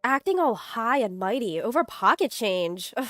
acting all high and mighty over pocket change. Ugh.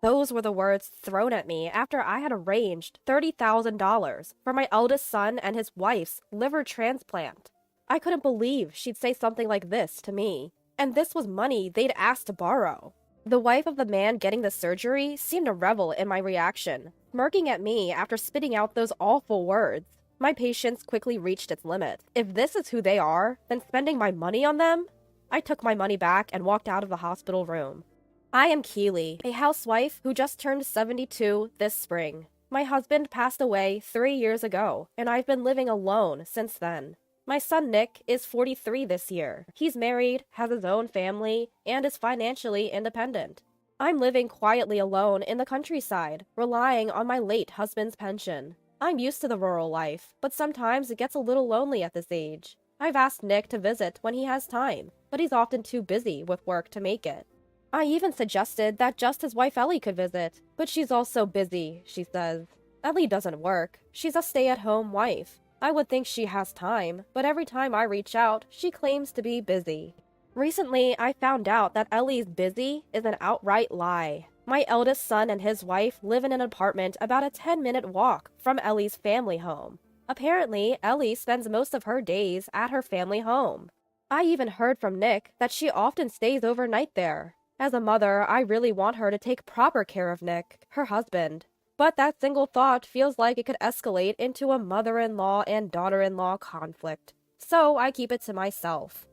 Those were the words thrown at me after I had arranged $30,000 for my eldest son and his wife's liver transplant. I couldn't believe she'd say something like this to me. And this was money they'd asked to borrow. The wife of the man getting the surgery seemed to revel in my reaction, smirking at me after spitting out those awful words. My patience quickly reached its limit. If this is who they are, then spending my money on them? I took my money back and walked out of the hospital room. I am Keely, a housewife who just turned 72 this spring. My husband passed away 3 years ago, and I've been living alone since then. My son Nick is 43 this year. He's married, has his own family, and is financially independent. I'm living quietly alone in the countryside, relying on my late husband's pension. I'm used to the rural life, but sometimes it gets a little lonely at this age. I've asked Nick to visit when he has time, but he's often too busy with work to make it. I even suggested that just his wife Ellie could visit, but she's also busy, she says. Ellie doesn't work. She's a stay-at-home wife. I would think she has time, but every time I reach out, she claims to be busy. Recently, I found out that Ellie's busy is an outright lie. My eldest son and his wife live in an apartment about a 10-minute walk from Ellie's family home. Apparently, Ellie spends most of her days at her family home. I even heard from Nick that she often stays overnight there. As a mother, I really want her to take proper care of Nick, her husband. But that single thought feels like it could escalate into a mother-in-law and daughter-in-law conflict. So I keep it to myself.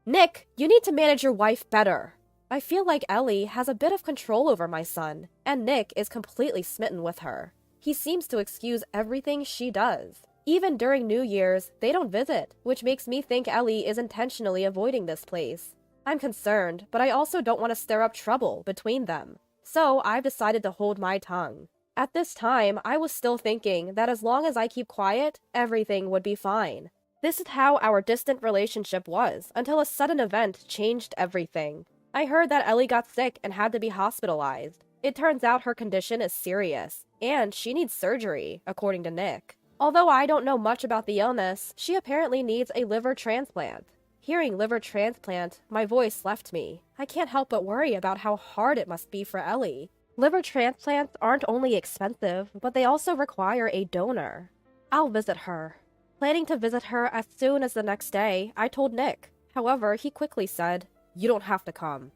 Nick, you need to manage your wife better. I feel like Ellie has a bit of control over my son, and Nick is completely smitten with her. He seems to excuse everything she does. Even during New Year's, they don't visit, which makes me think Ellie is intentionally avoiding this place. I'm concerned, but I also don't want to stir up trouble between them. So I've decided to hold my tongue. At this time, I was still thinking that as long as I keep quiet, everything would be fine. This is how our distant relationship was, until a sudden event changed everything. I heard that Ellie got sick and had to be hospitalized. It turns out her condition is serious, and she needs surgery, according to Nick. Although I don't know much about the illness, she apparently needs a liver transplant. Hearing liver transplant, my voice left me. I can't help but worry about how hard it must be for Ellie. Liver transplants aren't only expensive, but they also require a donor. I'll visit her. Planning to visit her as soon as the next day, I told Nick. However, he quickly said, "You don't have to come."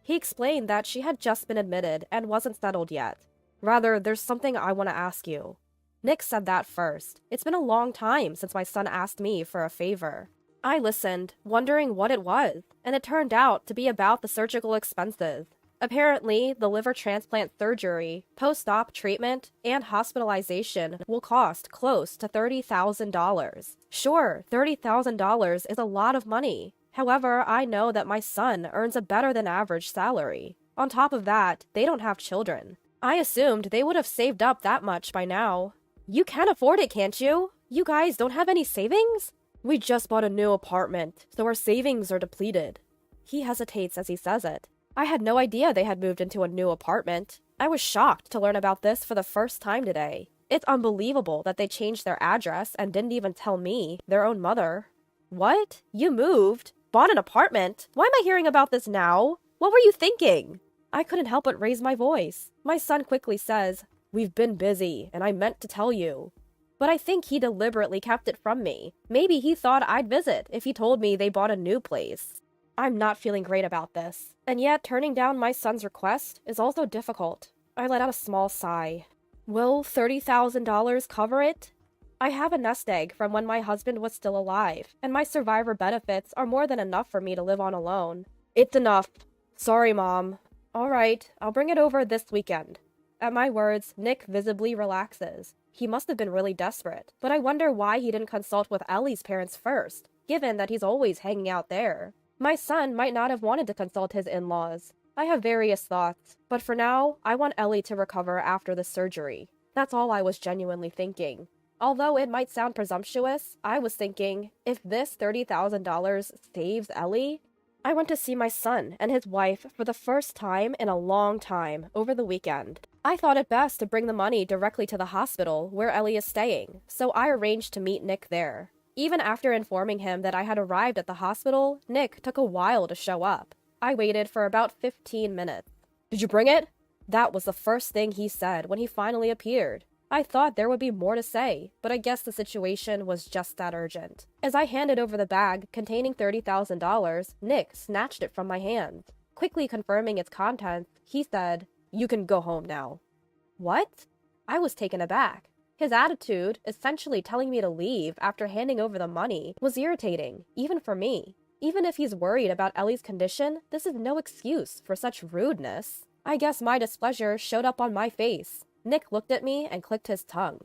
He explained that she had just been admitted and wasn't settled yet. Rather, there's something I want to ask you. Nick said that first. It's been a long time since my son asked me for a favor. I listened, wondering what it was, and it turned out to be about the surgical expenses. Apparently, the liver transplant surgery, post-op treatment, and hospitalization will cost close to $30,000. Sure, $30,000 is a lot of money. However, I know that my son earns a better-than-average salary. On top of that, they don't have children. I assumed they would have saved up that much by now. You can afford it, can't you? You guys don't have any savings? We just bought a new apartment, so our savings are depleted. He hesitates as he says it. I had no idea they had moved into a new apartment. I was shocked to learn about this for the first time today. It's unbelievable that they changed their address and didn't even tell me, their own mother. What? You moved? Bought an apartment? Why am I hearing about this now? What were you thinking? I couldn't help but raise my voice. My son quickly says, "We've been busy, and I meant to tell you." But I think he deliberately kept it from me. Maybe he thought I'd visit if he told me they bought a new place. I'm not feeling great about this. And yet, turning down my son's request is also difficult. I let out a small sigh. Will $30,000 cover it? I have a nest egg from when my husband was still alive, and my survivor benefits are more than enough for me to live on alone. It's enough. Sorry, Mom. All right, I'll bring it over this weekend. At my words, Nick visibly relaxes. He must have been really desperate, but I wonder why he didn't consult with Ellie's parents first, given that he's always hanging out there. My son might not have wanted to consult his in-laws. I have various thoughts, but for now, I want Ellie to recover after the surgery. That's all I was genuinely thinking. Although it might sound presumptuous, I was thinking, if this $30,000 saves Ellie, I went to see my son and his wife for the first time in a long time over the weekend. I thought it best to bring the money directly to the hospital where Ellie is staying, so I arranged to meet Nick there. Even after informing him that I had arrived at the hospital, Nick took a while to show up. I waited for about 15 minutes. "Did you bring it?" That was the first thing he said when he finally appeared. I thought there would be more to say, but I guess the situation was just that urgent. As I handed over the bag containing $30,000, Nick snatched it from my hands. Quickly confirming its contents, he said, "You can go home now." What? I was taken aback. His attitude, essentially telling me to leave after handing over the money, was irritating, even for me. Even if he's worried about Ellie's condition, this is no excuse for such rudeness. I guess my displeasure showed up on my face. Nick looked at me and clicked his tongue.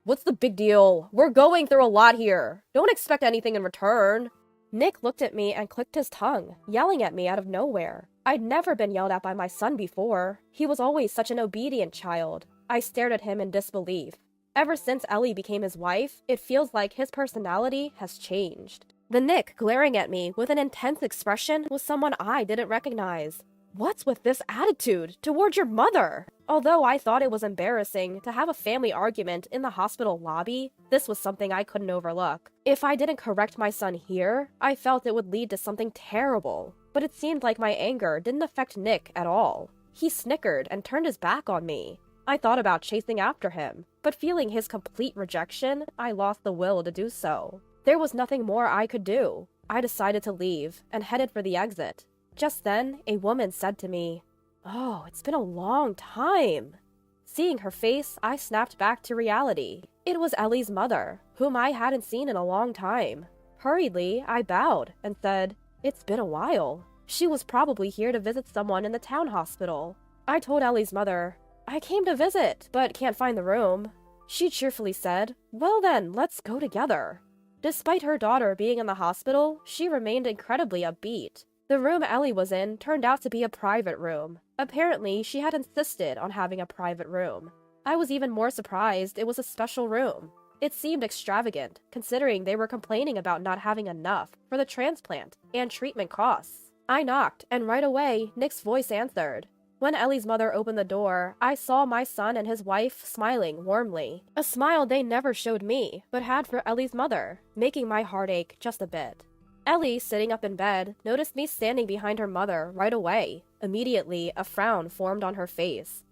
"What's the big deal? We're going through a lot here. Don't expect anything in return." Nick looked at me and clicked his tongue, yelling at me out of nowhere. I'd never been yelled at by my son before. He was always such an obedient child. I stared at him in disbelief. Ever since Ellie became his wife, it feels like his personality has changed. The Nick glaring at me with an intense expression was someone I didn't recognize. What's with this attitude toward your mother? Although I thought it was embarrassing to have a family argument in the hospital lobby, this was something I couldn't overlook. If I didn't correct my son here, I felt it would lead to something terrible. But it seemed like my anger didn't affect Nick at all. He snickered and turned his back on me. I thought about chasing after him, but feeling his complete rejection, I lost the will to do so. There was nothing more I could do. I decided to leave and headed for the exit. Just then, a woman said to me, "Oh, it's been a long time." Seeing her face, I snapped back to reality. It was Ellie's mother, whom I hadn't seen in a long time. Hurriedly, I bowed and said, "It's been a while." She was probably here to visit someone in the town hospital. I told Ellie's mother, "I came to visit, but can't find the room." She cheerfully said, "Well then, let's go together." Despite her daughter being in the hospital, she remained incredibly upbeat. The room Ellie was in turned out to be a private room. Apparently, she had insisted on having a private room. I was even more surprised it was a special room. It seemed extravagant, considering they were complaining about not having enough for the transplant and treatment costs. I knocked, and right away, Nick's voice answered. When Ellie's mother opened the door, I saw my son and his wife smiling warmly. A smile they never showed me, but had for Ellie's mother, making my heart ache just a bit. Ellie, sitting up in bed, noticed me standing behind her mother right away. Immediately, a frown formed on her face.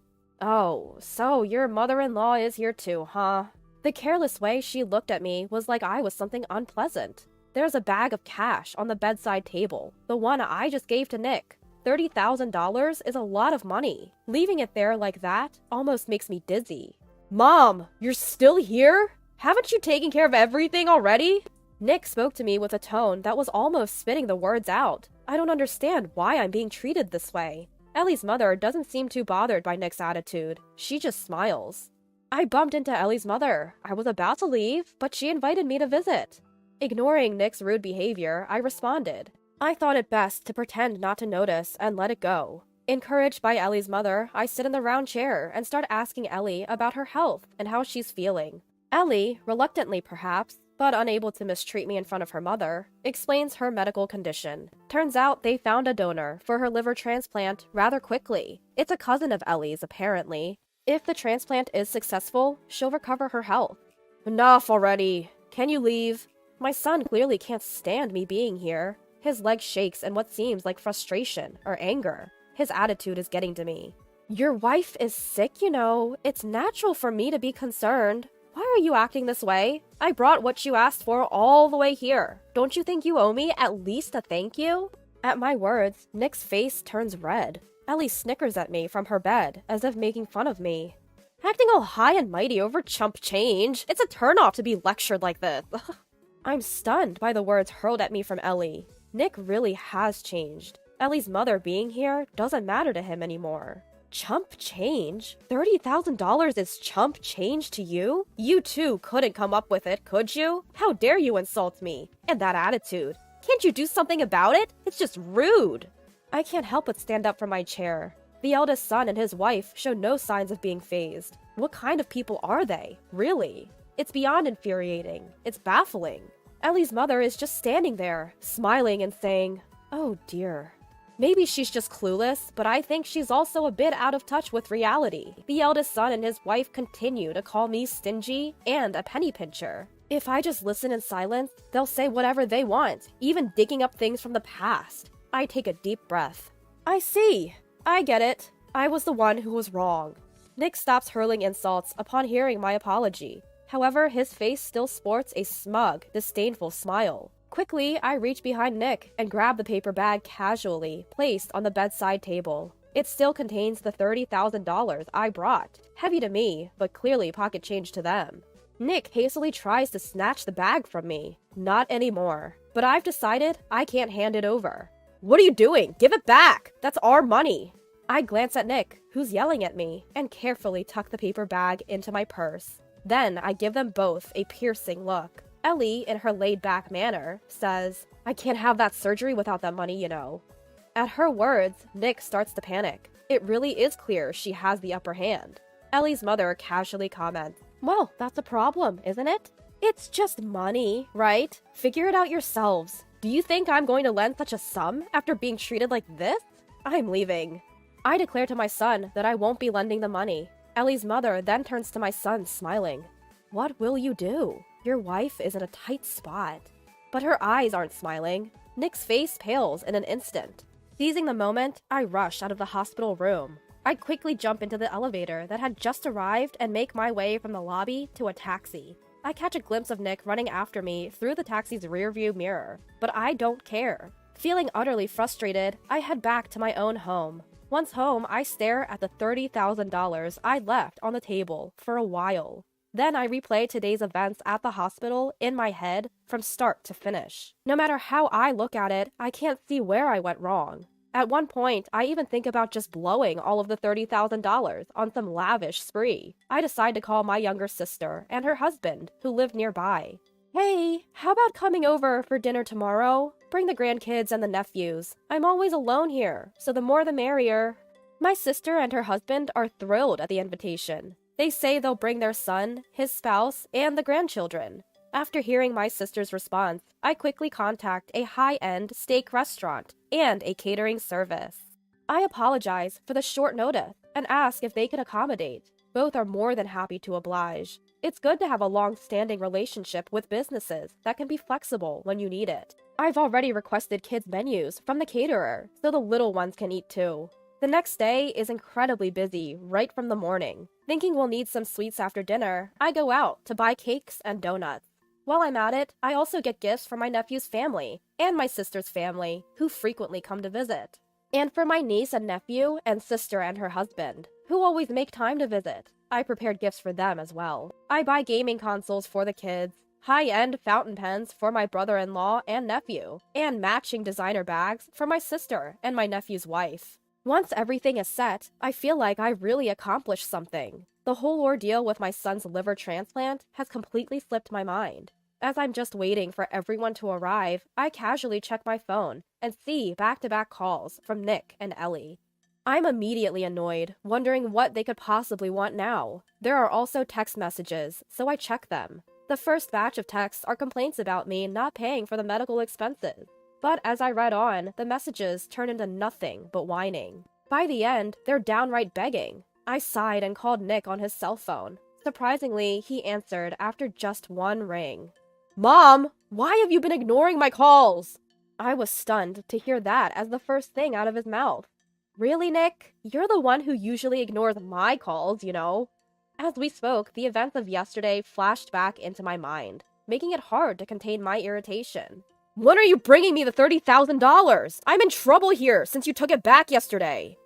"Oh, so your mother-in-law is here too, huh?" The careless way she looked at me was like I was something unpleasant. There's a bag of cash on the bedside table, the one I just gave to Nick. $30,000 is a lot of money. Leaving it there like that almost makes me dizzy. "Mom, you're still here? Haven't you taken care of everything already?" Nick spoke to me with a tone that was almost spitting the words out. I don't understand why I'm being treated this way. Ellie's mother doesn't seem too bothered by Nick's attitude. She just smiles. I bumped into Ellie's mother. I was about to leave, but she invited me to visit. Ignoring Nick's rude behavior, I responded. I thought it best to pretend not to notice and let it go. Encouraged by Ellie's mother, I sit in the round chair and start asking Ellie about her health and how she's feeling. Ellie, reluctantly perhaps, but unable to mistreat me in front of her mother, explains her medical condition. Turns out they found a donor for her liver transplant rather quickly. It's a cousin of Ellie's, apparently. If the transplant is successful, she'll recover her health. Enough already. Can you leave? My son clearly can't stand me being here. His leg shakes in what seems like frustration or anger. His attitude is getting to me. Your wife is sick, you know. It's natural for me to be concerned. Why are you acting this way? I brought what you asked for all the way here. Don't you think you owe me at least a thank you? At my words, Nick's face turns red. Ellie snickers at me from her bed, as if making fun of me. Acting all high and mighty over chump change. It's a turnoff to be lectured like this. I'm stunned by the words hurled at me from Ellie. Nick really has changed. Ellie's mother being here doesn't matter to him anymore. Chump change? $30,000 is chump change to you? You too couldn't come up with it, could you? How dare you insult me? And that attitude. Can't you do something about it? It's just rude. I can't help but stand up from my chair. The eldest son and his wife show no signs of being fazed. What kind of people are they, really? It's beyond infuriating. It's baffling. Ellie's mother is just standing there, smiling and saying, "Oh dear." Maybe she's just clueless, but I think she's also a bit out of touch with reality. The eldest son and his wife continue to call me stingy and a penny pincher. If I just listen in silence, they'll say whatever they want, even digging up things from the past. I take a deep breath. I see. I get it. I was the one who was wrong. Nick stops hurling insults upon hearing my apology. However, his face still sports a smug, disdainful smile. Quickly, I reach behind Nick and grab the paper bag casually, placed on the bedside table. It still contains the $30,000 I brought. Heavy to me, but clearly pocket change to them. Nick hastily tries to snatch the bag from me. Not anymore. But I've decided I can't hand it over. What are you doing? Give it back! That's our money! I glance at Nick, who's yelling at me, and carefully tuck the paper bag into my purse. Then I give them both a piercing look. Ellie, in her laid-back manner, says, I can't have that surgery without that money, you know. At her words, Nick starts to panic. It really is clear she has the upper hand. Ellie's mother casually comments, well, that's a problem, isn't it? It's just money, right? Figure it out yourselves. Do you think I'm going to lend such a sum after being treated like this? I'm leaving. I declare to my son that I won't be lending the money. Ellie's mother then turns to my son, smiling. What will you do? Your wife is in a tight spot. But her eyes aren't smiling. Nick's face pales in an instant. Seizing the moment, I rush out of the hospital room. I quickly jump into the elevator that had just arrived and make my way from the lobby to a taxi. I catch a glimpse of Nick running after me through the taxi's rearview mirror, but I don't care. Feeling utterly frustrated, I head back to my own home. Once home, I stare at the $30,000 I left on the table for a while. Then I replay today's events at the hospital in my head from start to finish. No matter how I look at it, I can't see where I went wrong. At one point, I even think about just blowing all of the $30,000 on some lavish spree. I decide to call my younger sister and her husband, who live nearby. Hey, how about coming over for dinner tomorrow? Bring the grandkids and the nephews. I'm always alone here, so the more the merrier. My sister and her husband are thrilled at the invitation. They say they'll bring their son, his spouse, and the grandchildren. After hearing my sister's response, I quickly contact a high-end steak restaurant and a catering service. I apologize for the short notice and ask if they can accommodate. Both are more than happy to oblige. It's good to have a long-standing relationship with businesses that can be flexible when you need it. I've already requested kids' menus from the caterer, so the little ones can eat too. The next day is incredibly busy right from the morning. Thinking we'll need some sweets after dinner, I go out to buy cakes and donuts. While I'm at it, I also get gifts from my nephew's family and my sister's family, who frequently come to visit. And for my niece and nephew and sister and her husband, who always make time to visit. I prepared gifts for them as well. I buy gaming consoles for the kids, high-end fountain pens for my brother-in-law and nephew, and matching designer bags for my sister and my nephew's wife. Once everything is set, I feel like I really accomplished something. The whole ordeal with my son's liver transplant has completely slipped my mind. As I'm just waiting for everyone to arrive, I casually check my phone and see back-to-back calls from Nick and Ellie. I'm immediately annoyed, wondering what they could possibly want now. There are also text messages, so I check them. The first batch of texts are complaints about me not paying for the medical expenses. But as I read on, the messages turn into nothing but whining. By the end, they're downright begging. I sighed and called Nick on his cell phone. Surprisingly, he answered after just one ring. Mom, why have you been ignoring my calls? I was stunned to hear that as the first thing out of his mouth. Really, Nick? You're the one who usually ignores my calls, you know. As we spoke, the events of yesterday flashed back into my mind, making it hard to contain my irritation. When are you bringing me the $30,000? I'm in trouble here since you took it back yesterday.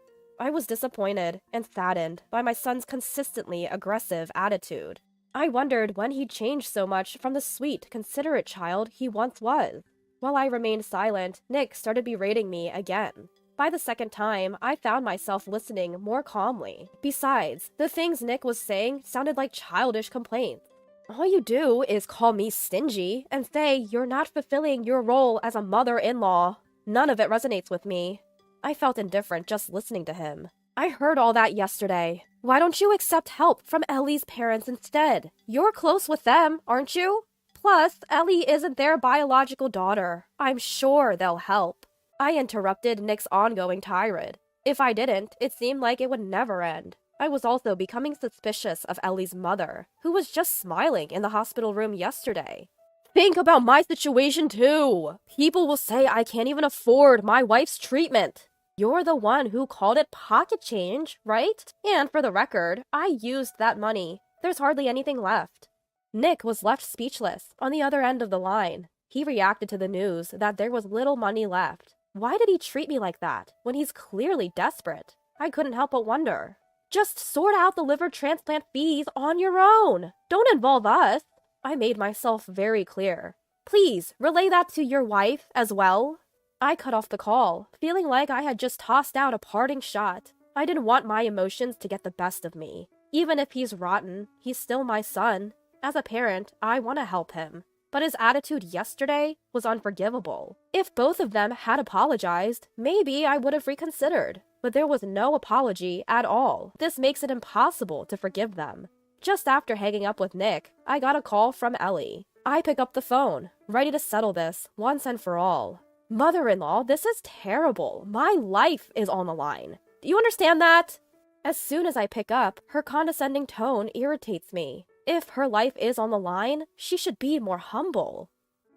I was disappointed and saddened by my son's consistently aggressive attitude. I wondered when he'd changed so much from the sweet, considerate child he once was. While I remained silent, Nick started berating me again. By the second time, I found myself listening more calmly. Besides, the things Nick was saying sounded like childish complaints. All you do is call me stingy and say you're not fulfilling your role as a mother-in-law. None of it resonates with me. I felt indifferent just listening to him. I heard all that yesterday. Why don't you accept help from Ellie's parents instead? You're close with them, aren't you? Plus, Ellie isn't their biological daughter. I'm sure they'll help. I interrupted Nick's ongoing tirade. If I didn't, it seemed like it would never end. I was also becoming suspicious of Ellie's mother, who was just smiling in the hospital room yesterday. Think about my situation too. People will say I can't even afford my wife's treatment. You're the one who called it pocket change, right? And for the record, I used that money. There's hardly anything left. Nick was left speechless on the other end of the line. He reacted to the news that there was little money left. Why did he treat me like that when he's clearly desperate? I couldn't help but wonder. Just sort out the liver transplant fees on your own. Don't involve us. I made myself very clear. Please relay that to your wife as well. I cut off the call, feeling like I had just tossed out a parting shot. I didn't want my emotions to get the best of me. Even if he's rotten, he's still my son. As a parent, I want to help him. But his attitude yesterday was unforgivable. If both of them had apologized, maybe I would have reconsidered. But there was no apology at all. This makes it impossible to forgive them. Just after hanging up with Nick, I got a call from Ellie. I pick up the phone, ready to settle this once and for all. Mother-in-law, this is terrible. My life is on the line. Do you understand that? As soon as I pick up, her condescending tone irritates me. If her life is on the line, she should be more humble.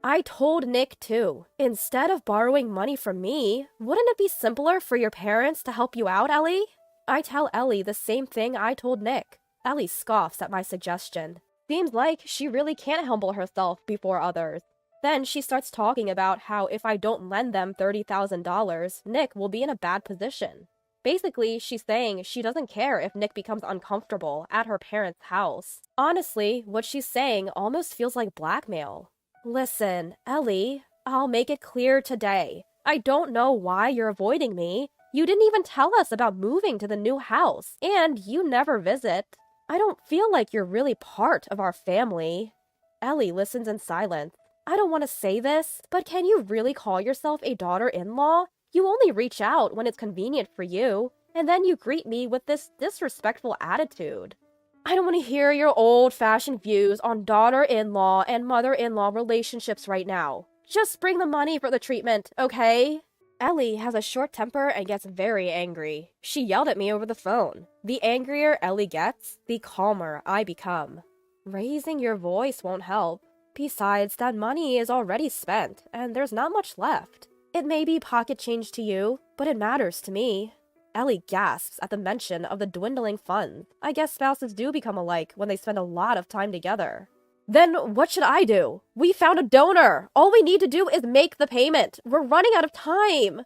I told Nick too. Instead of borrowing money from me, wouldn't it be simpler for your parents to help you out, Ellie? I tell Ellie the same thing I told Nick. Ellie scoffs at my suggestion. Seems like she really can't humble herself before others. Then she starts talking about how if I don't lend them $30,000, Nick will be in a bad position. Basically, she's saying she doesn't care if Nick becomes uncomfortable at her parents' house. Honestly, what she's saying almost feels like blackmail. Listen, Ellie, I'll make it clear today. I don't know why you're avoiding me. You didn't even tell us about moving to the new house, and you never visit. I don't feel like you're really part of our family. Ellie listens in silence. I don't want to say this, but can you really call yourself a daughter-in-law? You only reach out when it's convenient for you, and then you greet me with this disrespectful attitude. I don't want to hear your old-fashioned views on daughter-in-law and mother-in-law relationships right now. Just bring the money for the treatment, okay? Ellie has a short temper and gets very angry. She yelled at me over the phone. The angrier Ellie gets, the calmer I become. Raising your voice won't help. Besides, that money is already spent, and there's not much left. It may be pocket change to you, but it matters to me. Ellie gasps at the mention of the dwindling funds. I guess spouses do become alike when they spend a lot of time together. Then what should I do? We found a donor! All we need to do is make the payment! We're running out of time!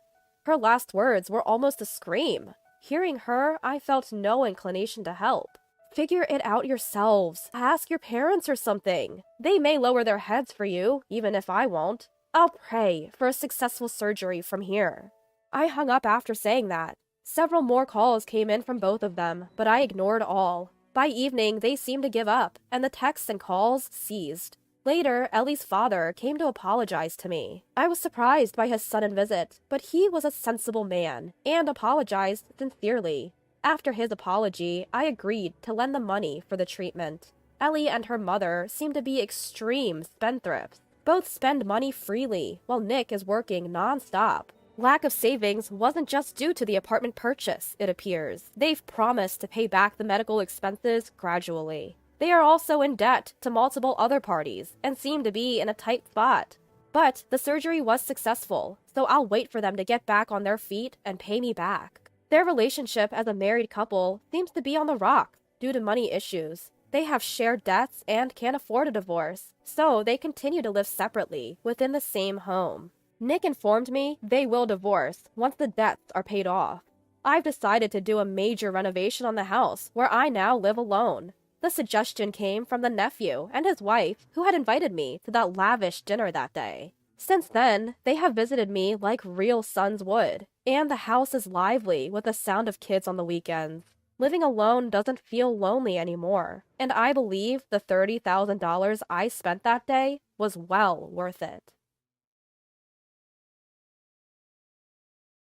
Her last words were almost a scream. Hearing her, I felt no inclination to help. Figure it out yourselves. Ask your parents or something. They may lower their heads for you, even if I won't. I'll pray for a successful surgery from here. I hung up after saying that. Several more calls came in from both of them, but I ignored all. By evening, they seemed to give up, and the texts and calls ceased. Later, Ellie's father came to apologize to me. I was surprised by his sudden visit, but he was a sensible man, and apologized sincerely. After his apology, I agreed to lend the money for the treatment. Ellie and her mother seem to be extreme spendthrifts. Both spend money freely, while Nick is working non-stop. Lack of savings wasn't just due to the apartment purchase, it appears. They've promised to pay back the medical expenses gradually. They are also in debt to multiple other parties, and seem to be in a tight spot. But the surgery was successful, so I'll wait for them to get back on their feet and pay me back. Their relationship as a married couple seems to be on the rocks due to money issues. They have shared debts and can't afford a divorce, so they continue to live separately within the same home. Nick informed me they will divorce once the debts are paid off. I've decided to do a major renovation on the house where I now live alone. The suggestion came from the nephew and his wife who had invited me to that lavish dinner that day. Since then, they have visited me like real sons would, and the house is lively with the sound of kids on the weekends. Living alone doesn't feel lonely anymore, and I believe the $30,000 I spent that day was well worth it.